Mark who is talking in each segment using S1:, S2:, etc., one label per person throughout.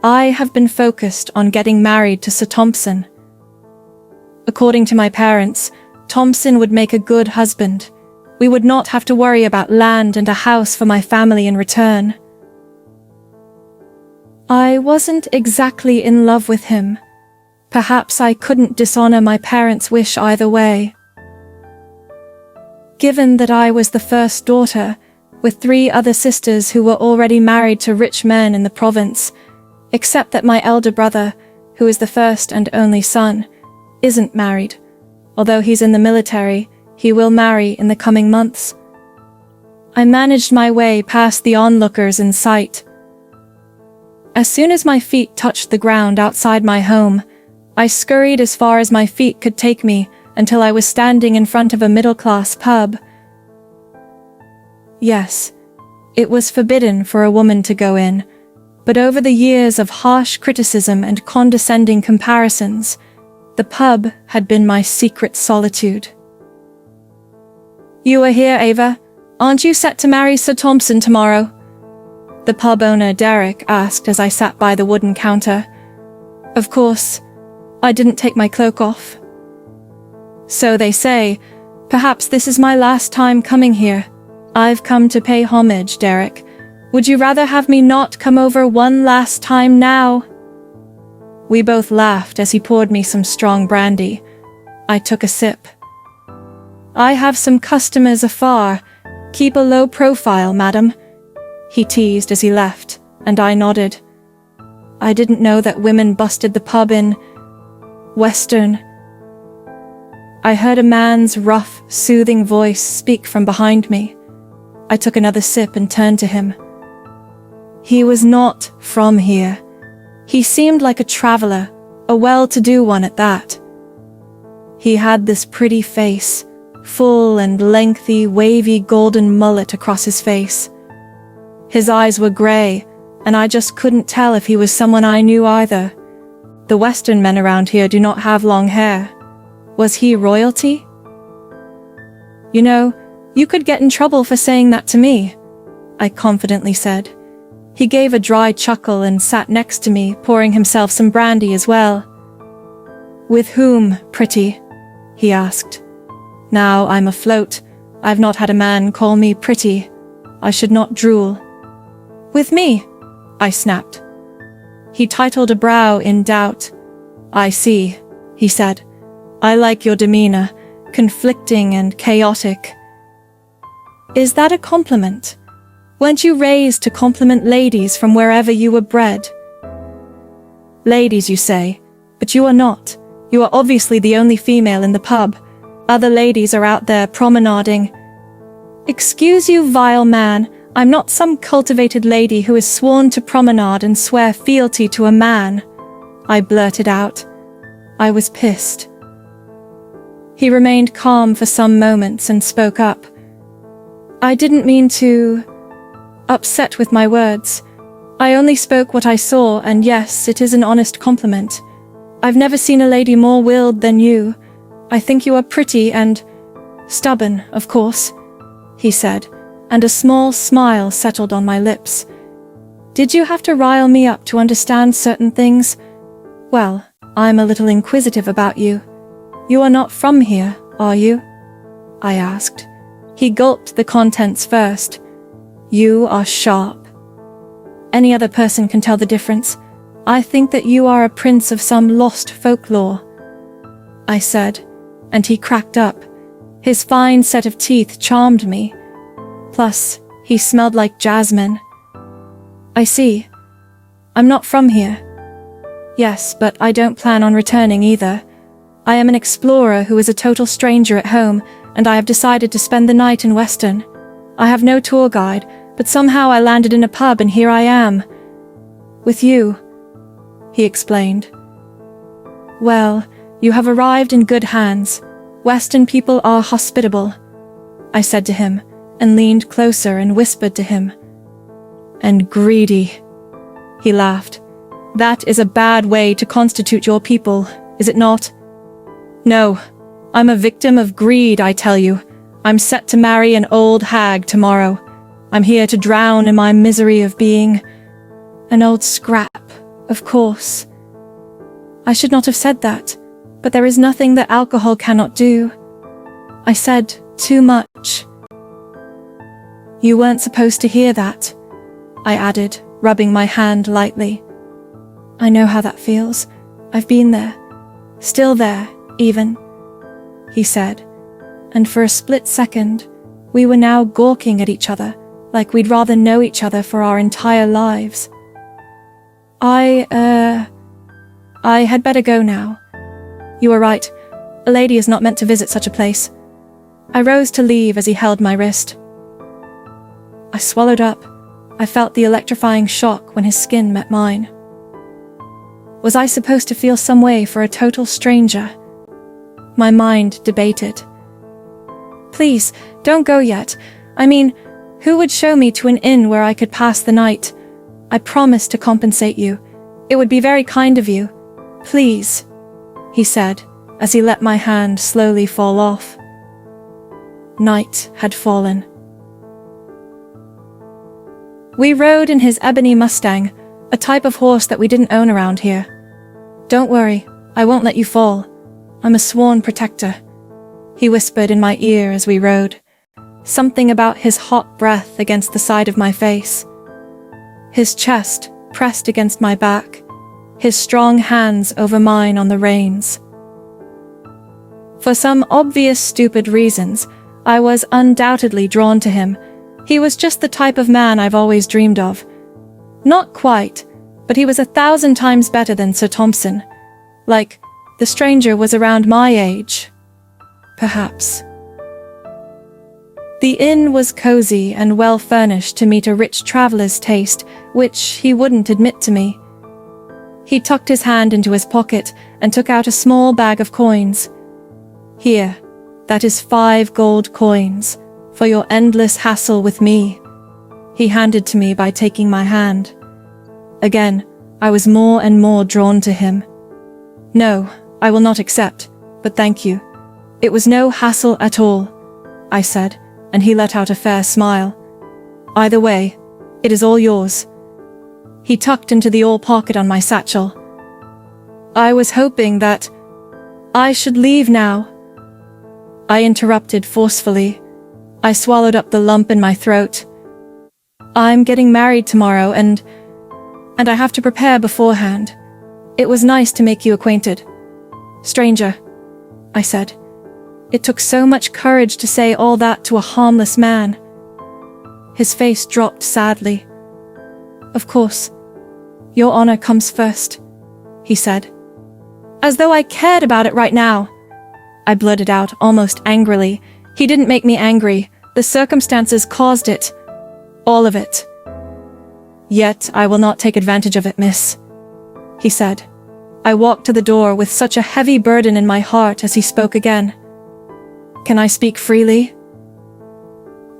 S1: I have been focused on getting married to Sir Thompson. According to my parents, Thompson would make a good husband. We would not have to worry about land and a house for my family in return. I wasn't exactly in love with him. Perhaps I couldn't dishonor my parents' wish either way. Given that I was the first daughter, with 3 other sisters who were already married to rich men in the province, except that my elder brother, who is the first and only son, isn't married. Although he's in the military, he will marry in the coming months. I managed my way past the onlookers in sight. As soon as my feet touched the ground outside my home, I scurried as far as my feet could take me until I was standing in front of a middle-class pub. Yes, it was forbidden for a woman to go in, but over the years of harsh criticism and condescending comparisons, the pub had been my secret solitude. "You are here, Ava. Aren't you set to marry Sir Thompson tomorrow?" the pub owner Derek asked as I sat by the wooden counter. Of course, I didn't take my cloak off. "So they say. Perhaps this is my last time coming here. I've come to pay homage, Derek. Would you rather have me not come over one last time now?" We both laughed as he poured me some strong brandy. I took a sip. "I have some customers afar. Keep a low profile, madam," he teased as he left, and I nodded. I didn't know that women busted the pub in Western. I heard a man's rough, soothing voice speak from behind me. I took another sip and turned to him. He was not from here. He seemed like a traveler, a well-to-do one at that. He had this pretty face, full and lengthy, wavy golden mullet across his face. His eyes were grey, and I just couldn't tell if he was someone I knew either. The Western men around here do not have long hair. Was he royalty? "You know, you could get in trouble for saying that to me," I confidently said. He gave a dry chuckle and sat next to me, pouring himself some brandy as well. "With whom, pretty?" he asked. Now I'm afloat. I've not had a man call me pretty. I should not drool. "With me," I snapped. He tightened a brow in doubt. "I see," he said. "I like your demeanor, conflicting and chaotic." "Is that a compliment? Weren't you raised to compliment ladies from wherever you were bred?" "Ladies, you say, but you are not. You are obviously the only female in the pub. Other ladies are out there promenading." "Excuse you, vile man. I'm not some cultivated lady who is sworn to promenade and swear fealty to a man," I blurted out. I was pissed. He remained calm for some moments and spoke up. "I didn't mean to..." Upset with my words. "I only spoke what I saw, and yes, it is an honest compliment. I've never seen a lady more willed than you. I think you are pretty and stubborn, of course," he said, and a small smile settled on my lips. "Did you have to rile me up to understand certain things? Well, I'm a little inquisitive about you. You are not from here, are you?" I asked. He gulped the contents first. "You are sharp. Any other person can tell the difference. I think that you are a prince of some lost folklore," I said, and he cracked up. His fine set of teeth charmed me. Plus, he smelled like jasmine. "I see. I'm not from here." "Yes, but I don't plan on returning either. I am an explorer who is a total stranger at home, and I have decided to spend the night in Western. I have no tour guide, but somehow I landed in a pub and here I am. With you," he explained. "Well, you have arrived in good hands. Western people are hospitable," I said to him, and leaned closer and whispered to him. "And greedy," he laughed. "That is a bad way to constitute your people, is it not?" "No, I'm a victim of greed, I tell you. I'm set to marry an old hag tomorrow. I'm here to drown in my misery of being an old scrap," Of course. I should not have said that, but there is nothing that alcohol cannot do. I said too much. You weren't supposed to hear that, I added, rubbing my hand lightly. I know how that feels. I've been there. Still there, even, he said, and for a split second, we were now gawking at each other, like we'd rather know each other for our entire lives. I had better go now. You were right. A lady is not meant to visit such a place. I rose to leave as he held my wrist. I swallowed up. I felt the electrifying shock when his skin met mine. Was I supposed to feel some way for a total stranger? My mind debated. Please, don't go yet. I mean, who would show me to an inn where I could pass the night? I promise to compensate you. It would be very kind of you. Please, he said, as he let my hand slowly fall off. Night had fallen. We rode in his ebony Mustang, a type of horse that we didn't own around here. Don't worry, I won't let you fall. I'm a sworn protector, he whispered in my ear as we rode. Something about his hot breath against the side of my face. His chest pressed against my back, his strong hands over mine on the reins. For some obvious stupid reasons, I was undoubtedly drawn to him. He was just the type of man I've always dreamed of. Not quite, but he was 1,000 times better than Sir Thompson. Like, the stranger was around my age. Perhaps. The inn was cozy and well-furnished to meet a rich traveller's taste, which he wouldn't admit to me. He tucked his hand into his pocket and took out a small bag of coins. Here, that is 5 gold coins, for your endless hassle with me, he handed to me by taking my hand. Again, I was more and more drawn to him. No, I will not accept, but thank you. It was no hassle at all, I said, and he let out a fair smile. Either way, it is all yours. He tucked into the all pocket on my satchel. I was hoping that I should leave now. I interrupted forcefully. I swallowed up the lump in my throat. I'm getting married tomorrow and I have to prepare beforehand. It was nice to make you acquainted. Stranger, I said. It took so much courage to say all that to a harmless man. His face dropped sadly. Of course, your honor comes first, he said. As though I cared about it right now. I blurted out almost angrily. He didn't make me angry. The circumstances caused it. All of it. Yet I will not take advantage of it, miss, he said. I walked to the door with such a heavy burden in my heart as he spoke again. Can I speak freely?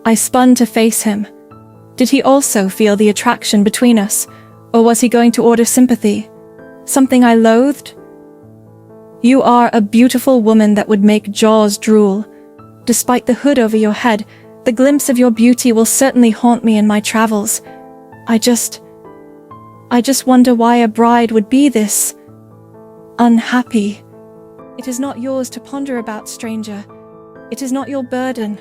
S1: I spun to face him. Did he also feel the attraction between us, or was he going to order sympathy? Something I loathed? You are a beautiful woman that would make jaws drool. Despite the hood over your head, the glimpse of your beauty will certainly haunt me in my travels. I just wonder why a bride would be this unhappy. It is not yours to ponder about, stranger. It is not your burden.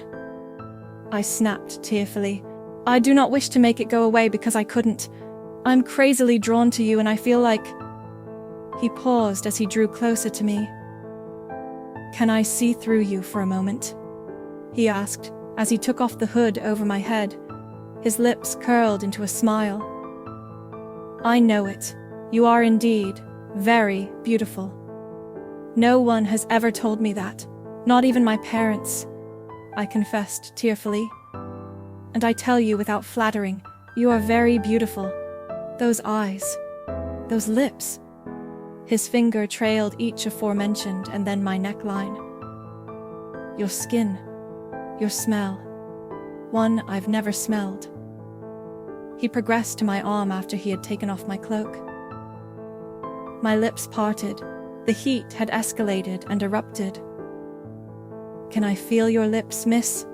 S1: I snapped tearfully. I do not wish to make it go away because I couldn't. I'm crazily drawn to you and I feel like... He paused as he drew closer to me. Can I see through you for a moment? He asked as he took off the hood over my head. His lips curled into a smile. I know it. You are indeed very beautiful. No one has ever told me that. Not even my parents, I confessed tearfully. And I tell you without flattering, you are very beautiful. Those eyes, those lips. His finger trailed each aforementioned and then my neckline. Your skin, your smell, one I've never smelled. He progressed to my arm after he had taken off my cloak. My lips parted. The heat had escalated and erupted. Can I feel your lips, miss?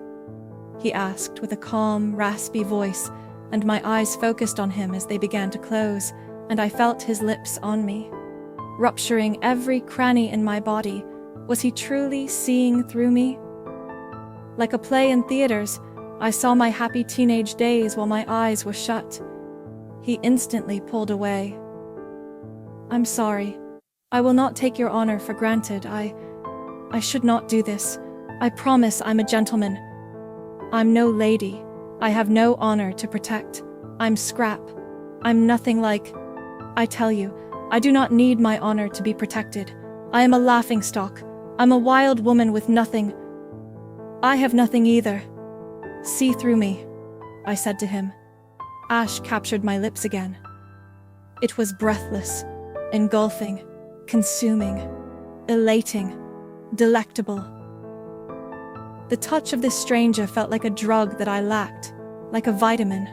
S1: He asked with a calm, raspy voice, and my eyes focused on him as they began to close. and I felt his lips on me, rupturing every cranny in my body. Was he truly seeing through me? Like a play in theaters, I saw my happy teenage days while my eyes were shut. He instantly pulled away. I'm sorry. I will not take your honor for granted. I should not do this. I promise I'm a gentleman. I'm no lady. I have no honor to protect. I'm scrap. I'm nothing like... I tell you, I do not need my honor to be protected. I am a laughingstock. I'm a wild woman with nothing. I have nothing either. See through me, I said to him. Ash captured my lips again. It was breathless, engulfing, consuming, elating, delectable. The touch of this stranger felt like a drug that I lacked, like a vitamin.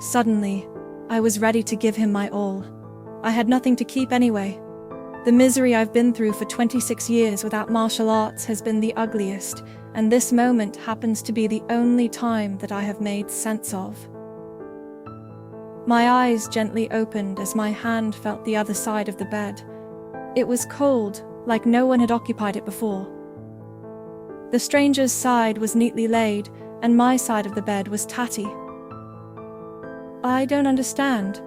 S1: Suddenly, I was ready to give him my all. I had nothing to keep anyway. The misery I've been through for 26 years without martial arts has been the ugliest, and this moment happens to be the only time that I have made sense of. My eyes gently opened as my hand felt the other side of the bed. It was cold, like no one had occupied it before. The stranger's side was neatly laid, and my side of the bed was tatty. I don't understand.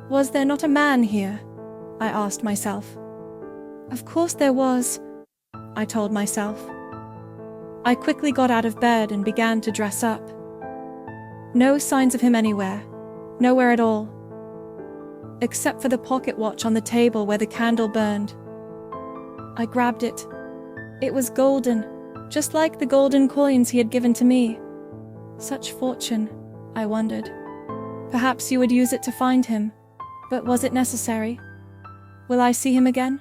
S1: Was there not a man here? I asked myself. Of course there was, I told myself. I quickly got out of bed and began to dress up. No signs of him anywhere. Nowhere at all. Except for the pocket watch on the table where the candle burned. I grabbed it. It was golden, just like the golden coins he had given to me. Such fortune, I wondered. Perhaps you would use it to find him. But was it necessary? Will I see him again?